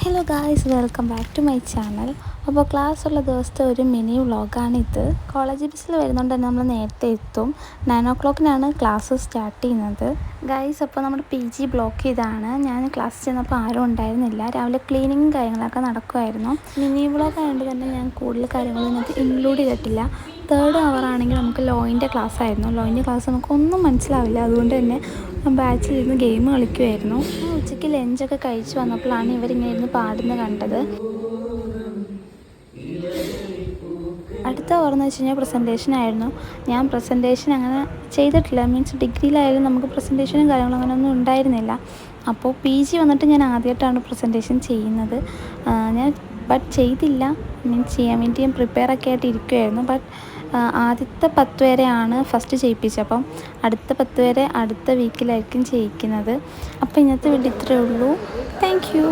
Hello guys, welcome back to my channel. അപ്പോൾ class ഉള്ള ദിവസത്തെ ഒരു മിനി വ്ളോഗാണിത്. കോളേജ് ബസ്സിൽ വരുന്നതുകൊണ്ട് തന്നെ നമ്മൾ നേരത്തെ എത്തും. 9 o'clock ക്ലാസ് സ്റ്റാർട്ട് ചെയ്യുന്നത്. ഗായ്സ്, അപ്പോൾ നമ്മുടെ PG ബ്ലോക്ക് ചെയ്താണ്. ഞാൻ ക്ലാസ് ചെന്നപ്പോൾ ആരും ഉണ്ടായിരുന്നില്ല. രാവിലെ ക്ലീനിങ്ങും കാര്യങ്ങളൊക്കെ നടക്കുമായിരുന്നു. മിനി വ്ളോഗ് ആയതുകൊണ്ട് തന്നെ ഞാൻ കൂടുതൽ കാര്യങ്ങളും ഇതിനകത്ത് ഇൻക്ലൂഡ് ചെയ്തിട്ടില്ല. 3rd അവർ ആണെങ്കിൽ നമുക്ക് ലോയിൻ്റെ ക്ലാസ് ആയിരുന്നു. ലോയിൻ്റെ ക്ലാസ് നമുക്കൊന്നും മനസ്സിലാവില്ല. അതുകൊണ്ട് തന്നെ ബാച്ചിലിരുന്ന് ഗെയിം കളിക്കുമായിരുന്നു. ഉച്ചയ്ക്ക് ലഞ്ചൊക്കെ കഴിച്ച് വന്നപ്പോഴാണ് ഇവരിങ്ങനെ ഇരുന്ന് പാടുന്നത് കണ്ടത്. അടുത്ത ഓർമ്മ വെച്ച് കഴിഞ്ഞാൽ പ്രസൻറ്റേഷൻ ആയിരുന്നു. ഞാൻ പ്രസൻറ്റേഷൻ അങ്ങനെ ചെയ്തിട്ടില്ല. മീൻസ് ഡിഗ്രിയിലായാലും നമുക്ക് പ്രസൻറ്റേഷനും കാര്യങ്ങളും അങ്ങനെയൊന്നും ഉണ്ടായിരുന്നില്ല. അപ്പോൾ PG വന്നിട്ട് ഞാൻ ആദ്യമായിട്ടാണ് പ്രസൻറ്റേഷൻ ചെയ്യുന്നത്. ഞാൻ ചെയ്തില്ല. മീൻസ് ചെയ്യാൻ വേണ്ടി ഞാൻ പ്രിപ്പയറൊക്കെ ആയിട്ട് ഇരിക്കുമായിരുന്നു. ആദ്യത്തെ 10 വരെയാണ് ഫസ്റ്റ് ചെയ്യിപ്പിച്ചത്. അപ്പം അടുത്ത 10 വരെ അടുത്ത വീക്കിലായിരിക്കും ചെയ്യിക്കുന്നത്. അപ്പോൾ ഇന്നത്തെ വീഡിയോ ഇത്രയേ ഉള്ളൂ. Thank you.